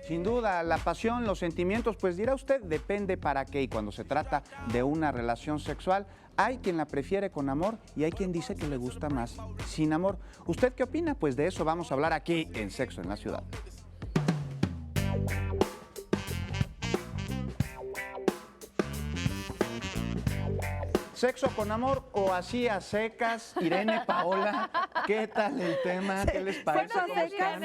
Sin duda, la pasión, los sentimientos, pues dirá usted, depende para qué. Y cuando se trata de una relación sexual, hay quien la prefiere con amor y hay quien dice que le gusta más sin amor. ¿Usted qué opina? Pues de eso vamos a hablar aquí en Sexo en la Ciudad. ¿Sexo con amor o así a secas? Irene, Paola, ¿qué tal el tema? ¿Qué les parece? Bueno, a secas.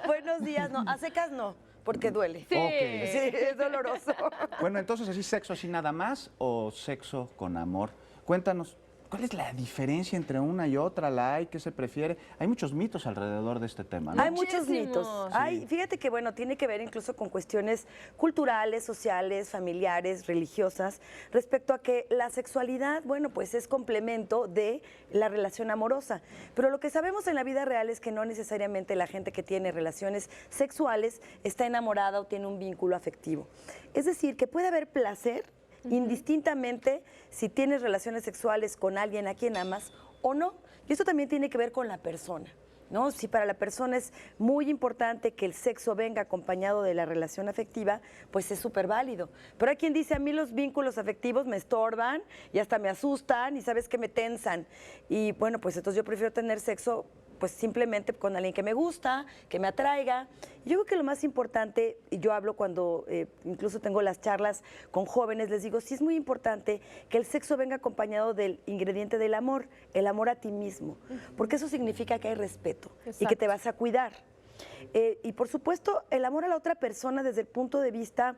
Buenos días, no, a secas no, porque duele. Sí. Okay. Sí, es doloroso. Bueno, entonces, ¿así sexo así nada más o sexo con amor? Cuéntanos, ¿cuál es la diferencia entre una y otra? ¿La hay? ¿Qué se prefiere? Hay muchos mitos alrededor de este tema, ¿no? Hay muchos mitos. Sí. Fíjate que, bueno, tiene que ver incluso con cuestiones culturales, sociales, familiares, religiosas, respecto a que la sexualidad, bueno, pues es complemento de la relación amorosa. Pero lo que sabemos en la vida real es que no necesariamente la gente que tiene relaciones sexuales está enamorada o tiene un vínculo afectivo. Es decir, que puede haber placer indistintamente si tienes relaciones sexuales con alguien a quien amas o no. Y esto también tiene que ver con la persona, ¿no? Si para la persona es muy importante que el sexo venga acompañado de la relación afectiva, pues es súper válido. Pero hay quien dice, a mí los vínculos afectivos me estorban y hasta me asustan y sabes que me tensan. Y bueno, pues entonces yo prefiero tener sexo pues simplemente con alguien que me gusta, que me atraiga. Yo creo que lo más importante, y yo hablo cuando incluso tengo las charlas con jóvenes, les digo, sí es muy importante que el sexo venga acompañado del ingrediente del amor, el amor a ti mismo, porque eso significa que hay respeto. Exacto. Y que te vas a cuidar. Y por supuesto, el amor a la otra persona desde el punto de vista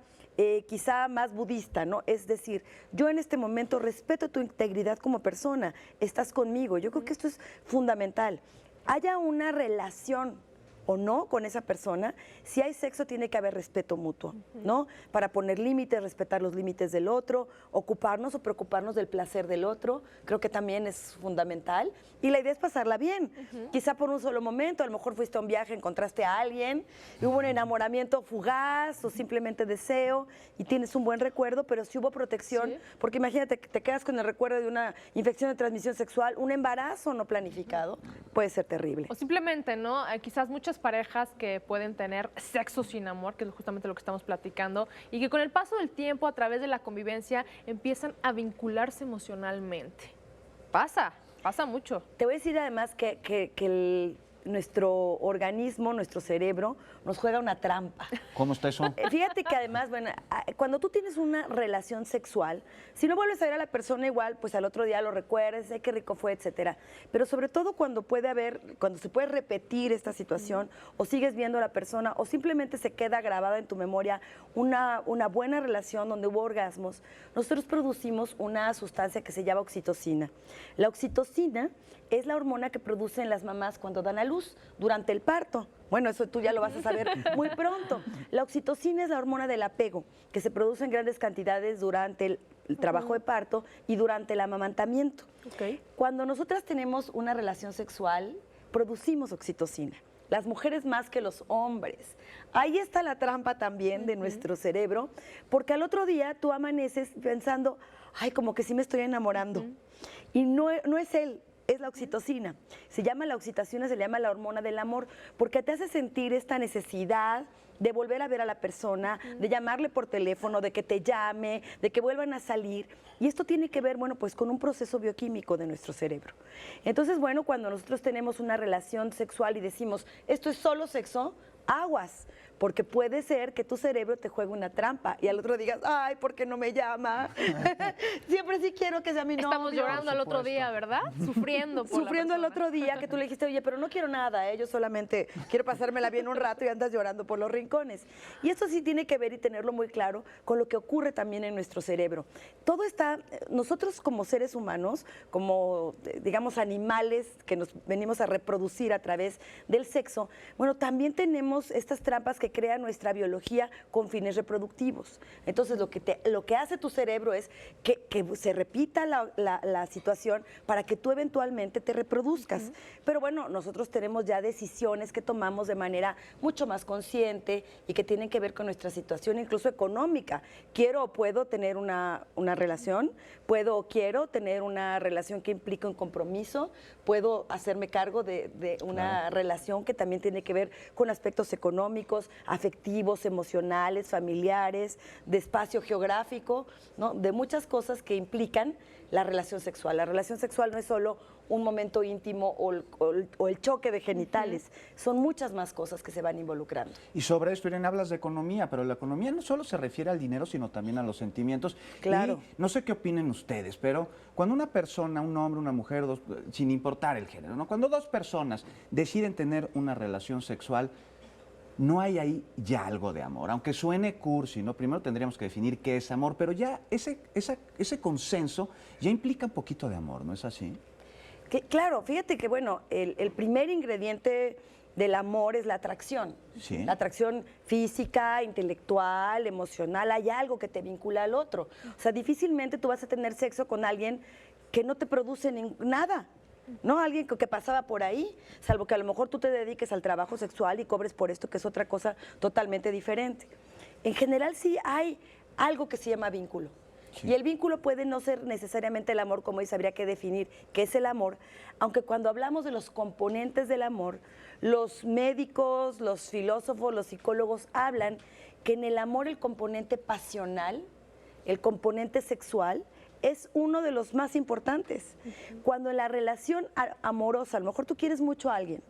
quizá más budista, ¿no? Es decir, yo en este momento respeto tu integridad como persona, estás conmigo. Yo creo que esto es fundamental. Haya una relación o no con esa persona, si hay sexo tiene que haber respeto mutuo, ¿no? Para poner límites, respetar los límites del otro, ocuparnos o preocuparnos del placer del otro, creo que también es fundamental. Y la idea es pasarla bien, quizá por un solo momento, a lo mejor fuiste a un viaje, encontraste a alguien, y hubo un enamoramiento fugaz o simplemente deseo, y tienes un buen recuerdo, pero si hubo protección, porque imagínate que te quedas con el recuerdo de una infección de transmisión sexual, un embarazo no planificado, puede ser terrible. O simplemente, ¿no? Quizás muchas parejas que pueden tener sexo sin amor, que es justamente lo que estamos platicando, y que con el paso del tiempo, a través de la convivencia, empiezan a vincularse emocionalmente. Pasa mucho. Te voy a decir además que nuestro organismo, nuestro cerebro, nos juega una trampa. ¿Cómo está eso? Fíjate que además, bueno, cuando tú tienes una relación sexual, si no vuelves a ver a la persona igual, pues al otro día lo recuerdas, qué rico fue, etcétera. Pero sobre todo cuando se puede repetir esta situación, o sigues viendo a la persona, o simplemente se queda grabada en tu memoria una buena relación donde hubo orgasmos, nosotros producimos una sustancia que se llama oxitocina. La oxitocina es la hormona que producen las mamás cuando dan a luz, durante el parto. Bueno, eso tú ya lo vas a saber muy pronto. La oxitocina es la hormona del apego, que se produce en grandes cantidades durante el trabajo de parto y durante el amamantamiento. Cuando nosotras tenemos una relación sexual, producimos oxitocina. Las mujeres más que los hombres. Ahí está la trampa también de nuestro cerebro, porque al otro día tú amaneces pensando, ay, como que sí me estoy enamorando. Y no es él. Es la oxitocina. Se llama la oxitocina, se llama la hormona del amor, porque te hace sentir esta necesidad de volver a ver a la persona, de llamarle por teléfono, de que te llame, de que vuelvan a salir. Y esto tiene que ver, bueno, pues con un proceso bioquímico de nuestro cerebro. Entonces, bueno, cuando nosotros tenemos una relación sexual y decimos, esto es solo sexo, aguas, porque puede ser que tu cerebro te juegue una trampa y al otro digas, ay, ¿por qué no me llama? Siempre sí quiero que sea mi novio. Estamos llorando al otro día, ¿verdad? Sufriendo por Sufriendo el otro día que tú le dijiste, oye, pero no quiero nada, yo solamente quiero pasármela bien un rato y andas llorando por los rincones. Y esto sí tiene que ver y tenerlo muy claro con lo que ocurre también en nuestro cerebro. Todo está, nosotros como seres humanos, como digamos animales que nos venimos a reproducir a través del sexo, bueno, también tenemos estas trampas que crea nuestra biología con fines reproductivos. Entonces lo que hace tu cerebro es que se repita la situación para que tú eventualmente te reproduzcas. Pero bueno, nosotros tenemos ya decisiones que tomamos de manera mucho más consciente y que tienen que ver con nuestra situación incluso económica. Quiero o puedo tener una relación, puedo o quiero tener una relación que implica un compromiso, puedo hacerme cargo de una relación que también tiene que ver con aspectos económicos, afectivos, emocionales, familiares, de espacio geográfico, ¿no? De muchas cosas que implican la relación sexual. La relación sexual no es solo un momento íntimo o el choque de genitales, son muchas más cosas que se van involucrando. Y sobre esto, Irene, hablas de economía, pero la economía no solo se refiere al dinero, sino también a los sentimientos. Claro. Y no sé qué opinen ustedes, pero cuando una persona, un hombre, una mujer, sin importar el género, ¿no? Cuando dos personas deciden tener una relación sexual, no hay ahí ya algo de amor, aunque suene cursi, ¿no? Primero tendríamos que definir qué es amor, pero ya ese consenso ya implica un poquito de amor, ¿no es así? Claro, fíjate que, bueno, el primer ingrediente del amor es la atracción. Sí. La atracción física, intelectual, emocional, hay algo que te vincula al otro. O sea, difícilmente tú vas a tener sexo con alguien que no te produce nada. ¿No? Alguien que pasaba por ahí, salvo que a lo mejor tú te dediques al trabajo sexual y cobres por esto, que es otra cosa totalmente diferente. En general sí hay algo que se llama vínculo. Sí. Y el vínculo puede no ser necesariamente el amor, como dice, habría que definir qué es el amor, aunque cuando hablamos de los componentes del amor, los médicos, los filósofos, los psicólogos hablan que en el amor el componente pasional, el componente sexual, es uno de los más importantes. Cuando en la relación amorosa, a lo mejor tú quieres mucho a alguien,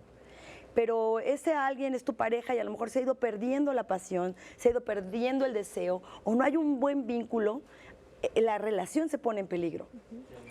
pero ese alguien es tu pareja y a lo mejor se ha ido perdiendo la pasión, se ha ido perdiendo el deseo, o no hay un buen vínculo, la relación se pone en peligro.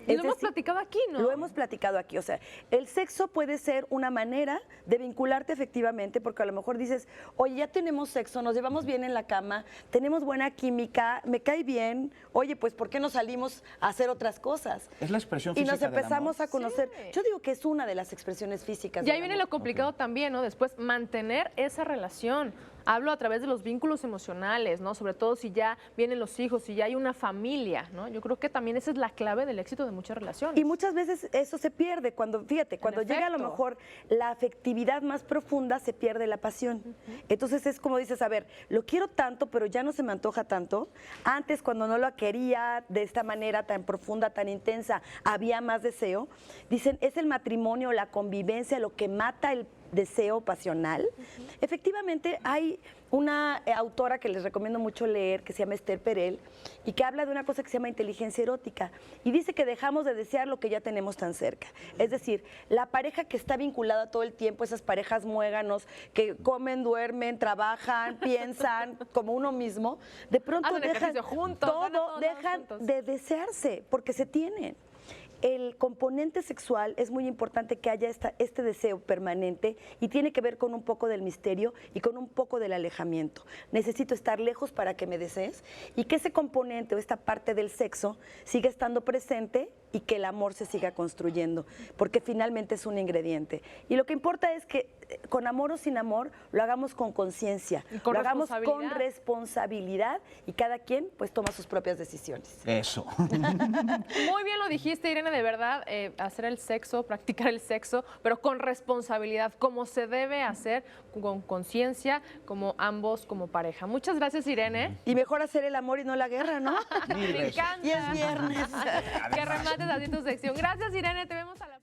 Y lo hemos platicado aquí, ¿no? Lo hemos platicado aquí. O sea, el sexo puede ser una manera de vincularte efectivamente, porque a lo mejor dices, oye, ya tenemos sexo, nos llevamos bien en la cama, tenemos buena química, me cae bien, oye, pues ¿por qué no salimos a hacer otras cosas? Es la expresión física y nos empezamos a conocer. Sí. Yo digo que es una de las expresiones físicas. Y ahí viene lo complicado también, ¿no? Después, mantener esa relación. Hablo a través de los vínculos emocionales, ¿no? Sobre todo si ya vienen los hijos, si ya hay una familia, ¿no? Yo creo que también esa es la clave del éxito de muchas relaciones. Y muchas veces eso se pierde cuando, fíjate, cuando llega a lo mejor la afectividad más profunda, se pierde la pasión. Entonces es como dices, a ver, lo quiero tanto, pero ya no se me antoja tanto. Antes, cuando no lo quería de esta manera tan profunda, tan intensa, había más deseo. Dicen, es el matrimonio, la convivencia, lo que mata el deseo pasional. Efectivamente, hay una autora que les recomiendo mucho leer, que se llama Esther Perel, y que habla de una cosa que se llama inteligencia erótica, y dice que dejamos de desear lo que ya tenemos tan cerca. Es decir, la pareja que está vinculada todo el tiempo, esas parejas muéganos, que comen, duermen, trabajan, piensan, como uno mismo, de pronto dejan juntos, dejan de desearse, porque se tienen. El componente sexual es muy importante que haya este deseo permanente y tiene que ver con un poco del misterio y con un poco del alejamiento. Necesito estar lejos para que me desees y que ese componente o esta parte del sexo siga estando presente y que el amor se siga construyendo, porque finalmente es un ingrediente. Y lo que importa es que con amor o sin amor lo hagamos con conciencia, lo hagamos con responsabilidad y cada quien pues toma sus propias decisiones. Eso. Muy bien lo dijiste, Irene, de verdad, hacer el sexo, practicar el sexo, pero con responsabilidad, como se debe hacer, con conciencia, como ambos, como pareja. Muchas gracias, Irene. Y mejor hacer el amor y no la guerra, ¿no? Me encanta. Y es viernes. Que remates así tu sección. Gracias, Irene, te vemos a la